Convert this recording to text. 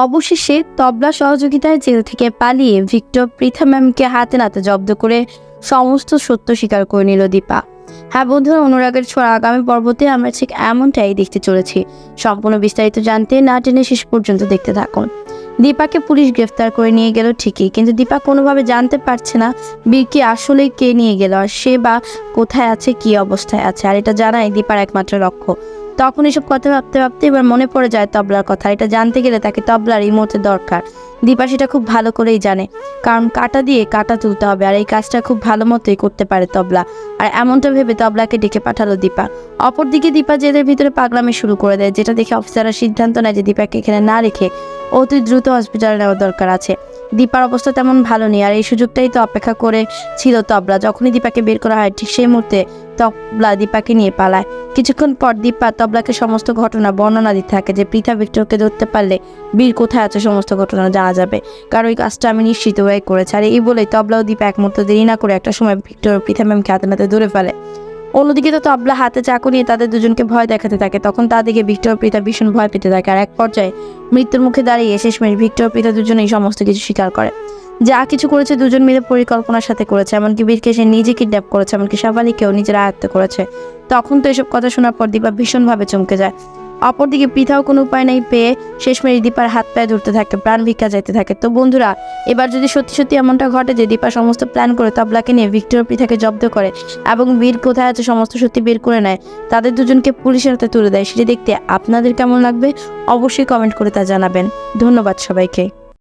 অবশেষে তবলা সহযোগিতায় জেল থেকে পালিয়ে ভিক্টর পৃথা ম্যামকে হাতে নাতে জব্দ করে সমস্ত সত্য স্বীকার করে নিল দীপা। হ্যাঁ বন্ধুরা, অনুরাগের ছোঁয়া আগামী পর্বতে আমরা ঠিক এমনটাই দেখতে চলেছি। সম্পূর্ণ বিস্তারিত জানতে না টেনে শেষ পর্যন্ত দেখতে থাকুন। দীপাকে পুলিশ গ্রেফতার করে নিয়ে গেল ঠিকই, কিন্তু দীপা কোনোভাবে জানতে পারছে না বীরকে আসলে কে নিয়ে গেল, আর সে বা কোথায় আছে, কি অবস্থায় আছে। আর এটা জানাই দীপার একমাত্র লক্ষ্য। তখন এসব কথা ভাবতে ভাবতে এবার মনে পড়ে যায় তবলার কথা। এটা জানতে গেলে তাকে তবলার এই মুহূর্তে দরকার। দীপা সেটা খুব ভালো করেই জানে, কারণ কাঁটা দিয়ে কাঁটা তুলতে হবে, আর এই কাজটা খুব ভালো মতোই করতে পারে তবলা। আর এমনটা ভেবে তবলাকে ডেকে পাঠালো দীপা। অপরদিকে দীপা জেলের ভিতরে পাগলামি শুরু করে দেয়, যেটা দেখে অফিসাররা সিদ্ধান্ত নেয় যে দীপাকে এখানে না রেখে অতি দ্রুত হসপিটালে নেওয়ার দরকার আছে। দীপার অবস্থা তেমন ভালো নেই, আর এই সুযোগটাই তো অপেক্ষা করে ছিল তবলা। যখনই দীপাকে বের করা হয় ঠিক সেই মুহূর্তে তবলা দীপাকে নিয়ে পালায়। কিছুক্ষণ পর দীপা তবলাকে সমস্ত ঘটনা বর্ণনা দিতে থাকে যে পৃথা ভিক্টরকে ধরতে পারলে বীর কোথায় আছে সমস্ত ঘটনা জানা যাবে, কারণ ওই কাজটা আমি নিশ্চিত ওরাই করেছে। আর এই বলেই তবলা ও দীপা এক মুহূর্ত দেরি না করে একটা সময় ভিক্টর পৃথা ম্যামকে হাতে নাতে ধরে ফেলে। অন্যদিকে তো তবলা হাতে চাকু নিয়ে তাদের দুজনকে ভয় দেখাতে থাকে। তখন তাদেরকে ভিক্টর পৃথা ভীষণ ভয় পেতে থাকে, আর এক পর্যায়ে মৃত্যুর মুখে দাঁড়িয়ে শেষমেশ ভিক্টর পৃথা দুজনেই সমস্ত কিছু স্বীকার করে। যা কিছু করেছে দুজন মিলে পরিকল্পনার সাথে করেছে, এমনকি বীরকে সে নিজে কিডন্যাপ করেছে, এমনকি শেফালিকেও নিজের আয়ত্ত করেছে। তখন তো এসব কথা শোনার পর দীপা ভীষণভাবে চমকে যায়। অপরদিকে পৃথাও কোনো উপায় নাই পেয়ে শেষমেশ দীপার হাত পায়ে ধরতে থাকে, প্রাণ ভিক্ষা যাইতে থাকে। তো বন্ধুরা, এবার যদি সত্যি সত্যি এমনটা ঘটে যে দীপা সমস্ত প্ল্যান করে তবলাকে নিয়ে ভিক্টর পৃথাকে জব্দ করে এবং বীর কোথায় আছে সমস্ত সত্যি বের করে নেয়, তাদের দুজনকে পুলিশের হাতে তুলে দেয়, সেটি দেখতে আপনাদের কেমন লাগবে অবশ্যই কমেন্ট করে তা জানাবেন। ধন্যবাদ সবাইকে।